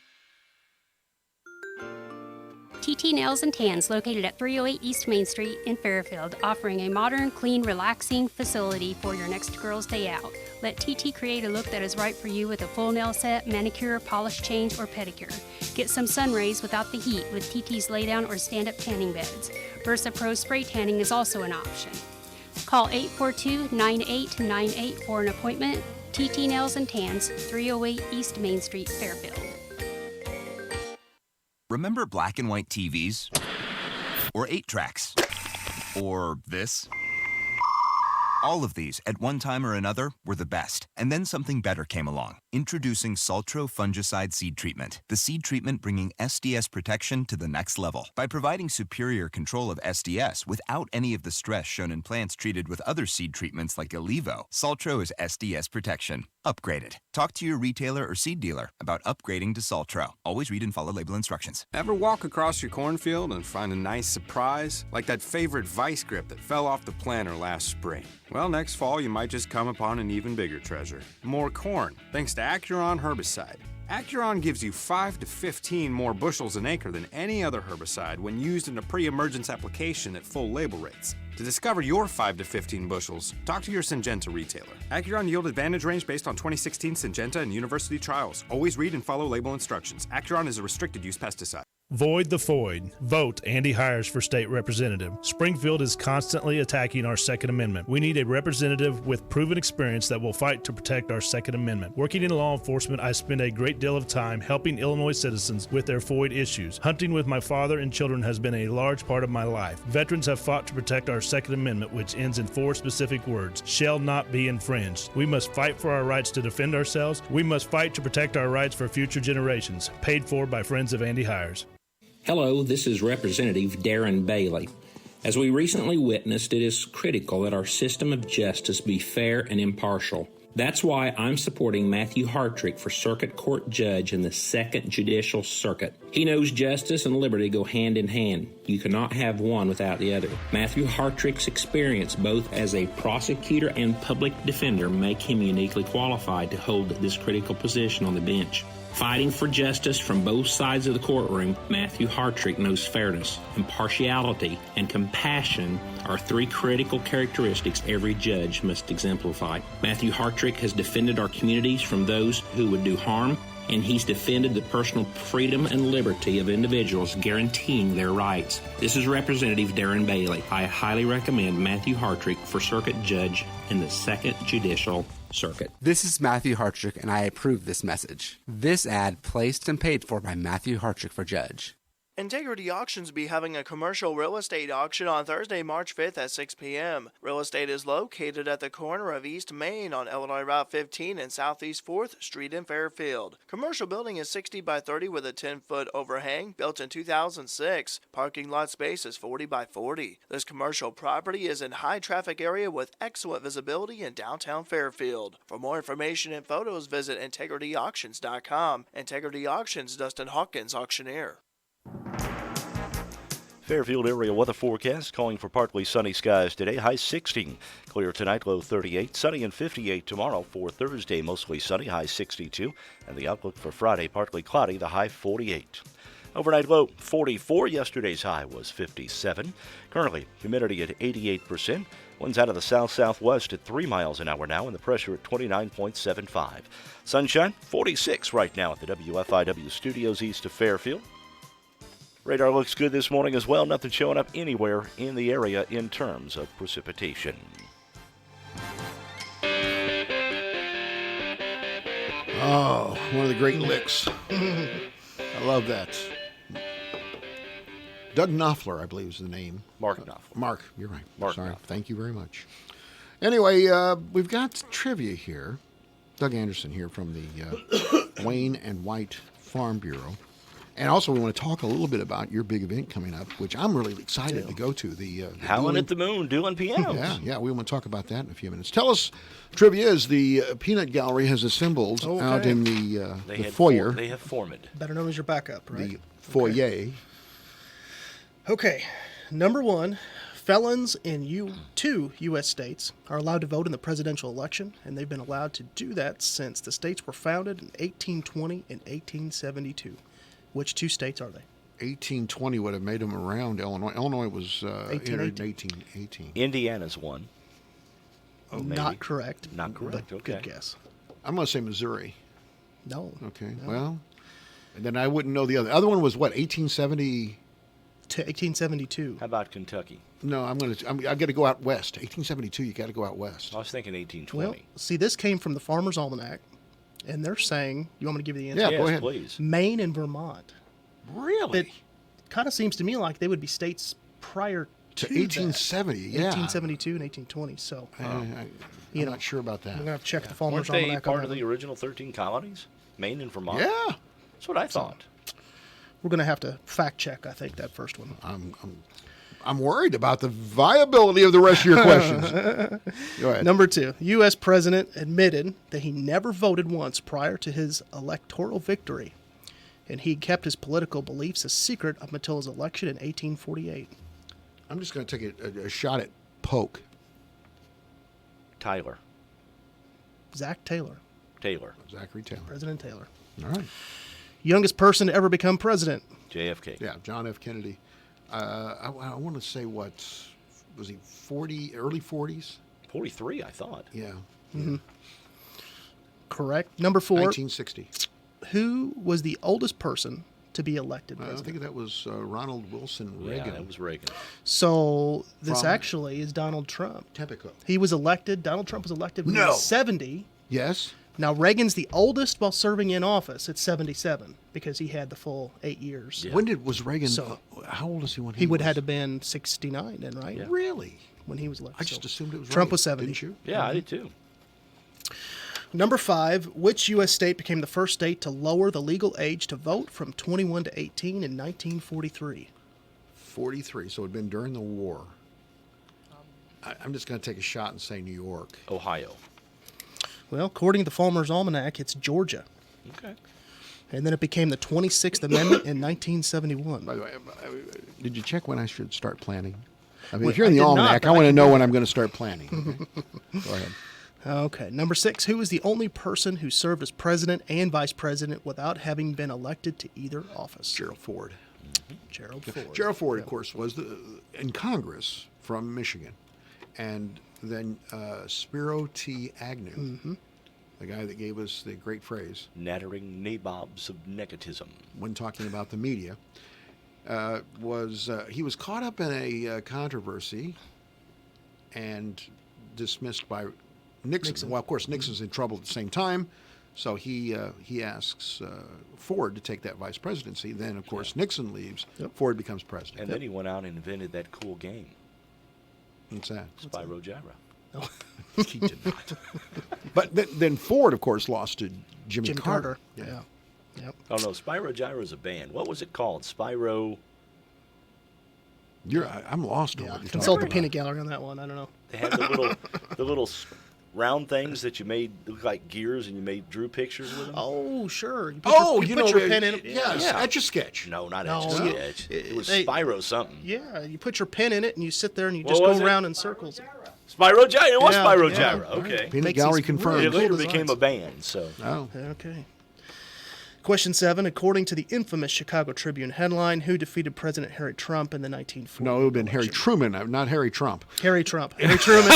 TT Nails and Tans, located at 308 East Main Street in Fairfield, offering a modern, clean, relaxing facility for your next girl's day out. Let TT create a look that is right for you with a full nail set, manicure, polish change, or pedicure. Get some sun rays without the heat with TT's lay-down or stand-up tanning beds. Versa Pro spray tanning is also an option. Call 842-9898 for an appointment. TT Nails and Tans, 308 East Main Street, Fairfield. Remember black and white TVs? Or 8-tracks? Or this? All of these, at one time or another, were the best. And then something better came along. Introducing Saltro Fungicide Seed Treatment. The seed treatment bringing SDS protection to the next level. By providing superior control of SDS without any of the stress shown in plants treated with other seed treatments like Elevo, Saltro is SDS protection. Upgrade it. Talk to your retailer or seed dealer about upgrading to Saltro. Always read and follow label instructions. Ever walk across your cornfield and find a nice surprise? Like that favorite vice grip that fell off the planter last spring? Well, next fall you might just come upon an even bigger treasure. More corn, thanks to Acuron herbicide. Acuron gives you 5 to 15 more bushels an acre than any other herbicide when used in a pre-emergence application at full label rates. To discover your 5 to 15 bushels, talk to your Syngenta retailer. Acuron Yield Advantage range based on 2016 Syngenta and university trials. Always read and follow label instructions. Acuron is a restricted use pesticide. Void the void. Vote Andy Hires for state representative. Springfield is constantly attacking our Second Amendment. We need a representative with proven experience that will fight to protect our Second Amendment. Working in law enforcement, I spend a great deal of time helping Illinois citizens with their void issues. Hunting with my father and children has been a large part of my life. Veterans have fought to protect our Second Amendment, which ends in 4 specific words: shall not be infringed. We must fight for our rights to defend ourselves. We must fight to protect our rights for future generations. Paid for by Friends of Andy Hires. Hello, this is Representative Darren Bailey. As we recently witnessed, it is critical that our system of justice be fair and impartial. That's why I'm supporting Matthew Hartrick for Circuit Court Judge in the 2nd Judicial Circuit. He knows justice and liberty go hand in hand. You cannot have one without the other. Matthew Hartrick's experience both as a prosecutor and public defender make him uniquely qualified to hold this critical position on the bench. Fighting for justice from both sides of the courtroom, Matthew Hartrick knows fairness, impartiality, and compassion are 3 critical characteristics every judge must exemplify. Matthew Hartrick has defended our communities from those who would do harm, and he's defended the personal freedom and liberty of individuals, guaranteeing their rights. This is Representative Darren Bailey. I highly recommend Matthew Hartrick for Circuit Judge in the 2nd Judicial Circuit. This is Matthew Hartrick, and I approve this message. This ad placed and paid for by Matthew Hartrick for Judge. Integrity Auctions will be having a commercial real estate auction on Thursday, March 5th at 6 p.m. Real estate is located at the corner of East Main on Illinois Route 15 and Southeast 4th Street in Fairfield. Commercial building is 60 by 30 with a 10-foot overhang, built in 2006. Parking lot space is 40 by 40. This commercial property is in high traffic area with excellent visibility in downtown Fairfield. For more information and photos, visit integrityauctions.com. Integrity Auctions, Dustin Hawkins, auctioneer. Fairfield area weather forecast calling for partly sunny skies today, high 60. Clear tonight, low 38. Sunny and 58 tomorrow. For Thursday, mostly sunny, high 62. And the outlook for Friday, partly cloudy, the high 48. Overnight low 44. Yesterday's high was 57. Currently, humidity at 88%. Winds out of the south-southwest at 3 miles an hour now, and the pressure at 29.75. Sunshine 46 right now at the WFIW studios east of Fairfield. Radar looks good this morning as well. Nothing showing up anywhere in the area in terms of precipitation. Oh, one of the great licks. I love that. Doug Knopfler, I believe is the name. Mark Knopfler. Mark, you're right. Mark Sorry. Knopfler. Thank you very much. Anyway, we've got trivia here. Doug Anderson here from the Wayne and White Farm Bureau. And also, we want to talk a little bit about your big event coming up, which I'm really excited to go to. The Howlin' at the Moon, dueling pianos. Yeah, we want to talk about that in a few minutes. Tell us, trivia is the Peanut Gallery has assembled out in the foyer. They have formed. Better known as your backup, right? The foyer. Okay. Number 1, felons in 2 U.S. states are allowed to vote in the presidential election, and they've been allowed to do that since the states were founded in 1820 and 1872. Which 2 states are they? 1820 would have made them around Illinois. Illinois was entered in 1818. Indiana's one. Oh, not correct. Not correct. Okay. Good guess. I'm going to say Missouri. No. Okay. No. Well, and then I wouldn't know the other. The other one was what? 1870 to 1872. How about Kentucky? No, I got to go out west. 1872. You got to go out west. I was thinking 1820. Well, see, this came from the Farmer's Almanac. And they're saying, you want me to give you the answer? Yeah, go ahead. Please. Maine and Vermont. Really? It kind of seems to me like they would be states prior to 1870, that. yeah. 1872 and 1820, so. I'm not sure about that. We're going to have to check the Farmer's Weren't they Almanac. part of the original 13 colonies? Maine and Vermont? Yeah. That's what I thought. We're going to have to fact check, I think, that first one. I'm worried about the viability of the rest of your questions. Go ahead. Number 2, U.S. President admitted that he never voted once prior to his electoral victory, and he kept his political beliefs a secret up until his election in 1848. I'm just going to take a shot at Polk. Tyler. Zach Taylor. Zachary Taylor. President Taylor. All right. Youngest person to ever become president. JFK. Yeah, John F. Kennedy. I want to say what was he? Early 40s? 43, I thought. Yeah. Mm-hmm. Correct. Number 4. 1960. Who was the oldest person to be elected I president? think that was Ronald Wilson Reagan. Yeah, that was Reagan. So this From actually is Donald Trump. Tempico. He was elected. Donald Trump was elected when he was 70. Yes. Now Reagan's the oldest while serving in office at 77 because he had the full 8 years. Yeah. When was Reagan? So, how old is he when he would was? have to been 69 then, right? Yeah. Really? When he was elected. I just assumed it was Trump Reagan, was 70. Didn't you? Yeah, I did too. Number 5, which U.S. state became the first state to lower the legal age to vote from 21 to 18 in 1943? 43, so it had been during the war. I'm just going to take a shot and say New York. Ohio. Well, according to the Farmer's Almanac, it's Georgia. Okay. And then it became the 26th Amendment in 1971. By the way, did you check when I should start planning? I mean, Well, if you're in I the did not, almanac, but I I want to can know do when that. I'm going to start planning. Okay? Go ahead. Okay, number 6. Who was the only person who served as president and vice president without having been elected to either office? Gerald Ford. Gerald Ford. Gerald Ford, of course, was in Congress from Michigan. And then Spiro T. Agnew, the guy that gave us the great phrase, Nattering nabobs of nepotism. when talking about the media, he was caught up in a controversy and dismissed by Nixon. Well, of course, Nixon's in trouble at the same time, so he asks Ford to take that vice presidency. Then, of course, Nixon leaves. Ford becomes president. And then he went out and invented that cool game, What's that? Spyro Gyra. Oh. He did not. But then Ford, of course, lost to Jimmy Jimmy Carter. Yeah. Yep. Oh, no, Spyro Gyra is a band. What was it called? Spyro... I'm lost on what you're Consult the talking peanut gallery on that one. I don't know. They had the little round things that you made look like gears, and you drew pictures with them. Oh, sure. You You put know, your pen in it. yes, Yeah. Etch-a-Sketch. No, not No, Etch-a-Sketch. It was Spyro something. Yeah, you put your pen in it and you sit there and you What just go was it? around in circles. Spyro Gyra. It was Yeah, Spyro yeah. Gyra. Okay. Peanut Makes gallery these confirmed. It later cool became designs. a band, so... Oh. Okay. Question 7. According to the infamous Chicago Tribune headline, who defeated President Harry Trump in the 1940s? No, it would have been Harry Truman, not Harry Trump. Harry Trump. Harry Truman.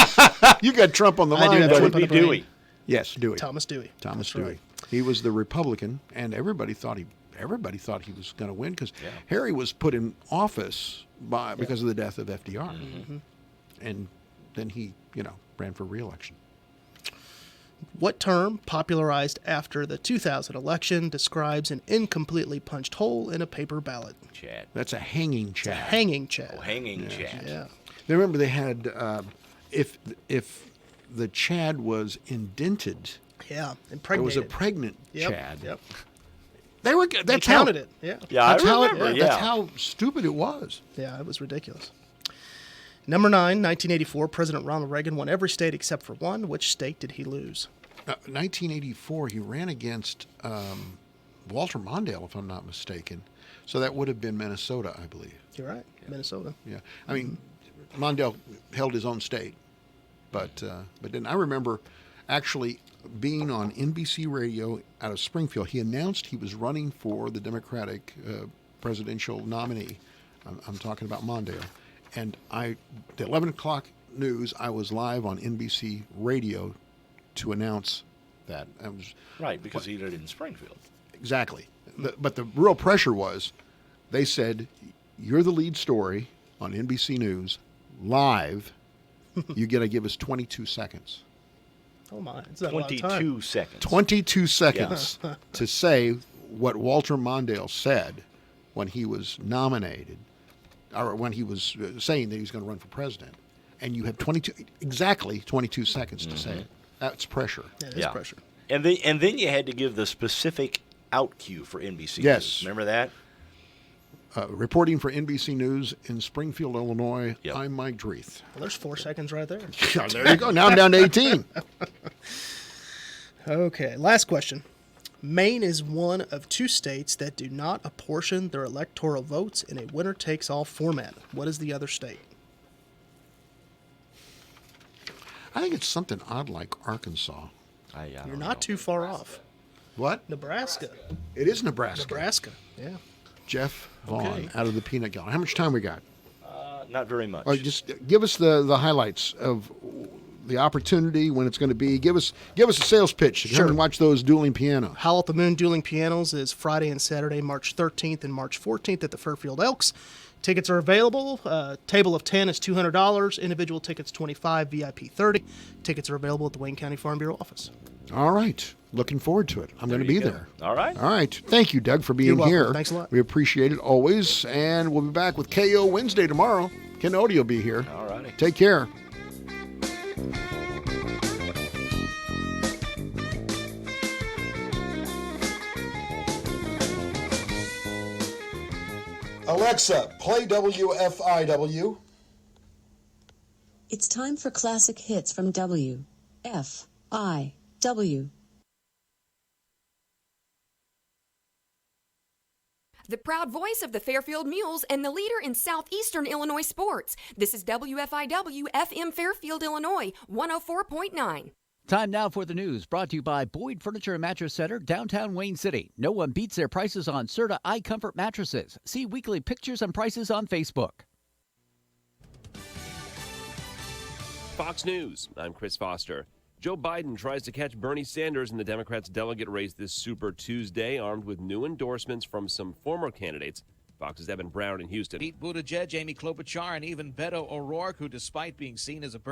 You got Trump on the I do line. have buddy. Trump on the brain. Dewey. Yes, Dewey. Thomas Dewey. Thomas That's Dewey. right. He was the Republican, and everybody thought he was going to win because Harry was put in office because of the death of FDR, and then he, ran for re-election. What term, popularized after the 2000 election, describes an incompletely punched hole in a paper ballot? Chad. That's a hanging Chad. Hanging Chad. Oh, hanging Chad. Yeah. They remember they had if the Chad was indented, Yeah. it Impregnated. was a pregnant Yep. Chad. Yep. They were. They That's counted how, it. Yeah. Yeah, That's I how remember. it, yeah. That's how stupid it was. Yeah, it was ridiculous. Number 9, 1984, President Ronald Reagan won every state except for one. Which state did he lose? 1984, he ran against Walter Mondale, if I'm not mistaken. So that would have been Minnesota, I believe. You're right. Minnesota. Yeah, I mean, Mondale held his own state, but then I remember actually being on NBC radio out of Springfield. He announced he was running for the Democratic presidential nominee. I'm talking about Mondale, and the 11 o'clock news, I was live on NBC radio to announce that. I was Right, because he did it in Springfield. exactly, but the real pressure was, they said, "You're the lead story on NBC News live. You got to give us 22 seconds." Oh my! It's not a lot of time. 22 seconds. 22 seconds to say what Walter Mondale said when he was nominated, or when he was saying that he was going to run for president. And you have 22 seconds to say it. That's pressure. Yeah, it is pressure. And then you had to give the specific out cue for NBC Yes. News. Remember that? Reporting for NBC News in Springfield, Illinois, I'm Mike Dreeth. Well, there's 4 seconds right there. Yeah, there you go. Now I'm down to 18. Okay, last question. Maine is one of 2 states that do not apportion their electoral votes in a winner-takes-all format. What is the other state? I think it's something odd like Arkansas. You're not too far off. What? Nebraska. It is Nebraska. Nebraska, yeah. Jeff Vaughn Okay. out of the Peanut Gallery. How much time we got? Not very much. Oh, just give us the highlights of the opportunity, when it's going to be. Give us a sales pitch. Come and watch those dueling pianos. Howl at the Moon Dueling Pianos is Friday and Saturday, March 13th and March 14th at the Fairfield Elks. Tickets are available. Table of 10 is $200. Individual tickets $25. VIP $30. Tickets are available at the Wayne County Farm Bureau office. All right. Looking forward to it. I'm going to be there. All right. All right. Thank you, Doug, for being You're welcome. here. Thanks a lot. We appreciate it always. And we'll be back with KO Wednesday tomorrow. Ken Odie will be here. All righty. Take care. Alexa, play WFIW. It's time for classic hits from WFIW. WFIW. The proud voice of the Fairfield Mules and the leader in southeastern Illinois sports. This is WFIW FM Fairfield, Illinois, 104.9. Time now for the news, brought to you by Boyd Furniture and Mattress Center, downtown Wayne City. No one beats their prices on Serta iComfort mattresses. See weekly pictures and prices on Facebook. Fox News, I'm Chris Foster. Joe Biden tries to catch Bernie Sanders in the Democrats' delegate race this Super Tuesday, armed with new endorsements from some former candidates. Fox's Evan Brown in Houston. Pete Buttigieg, Amy Klobuchar, and even Beto O'Rourke, who, despite being seen as a Bernie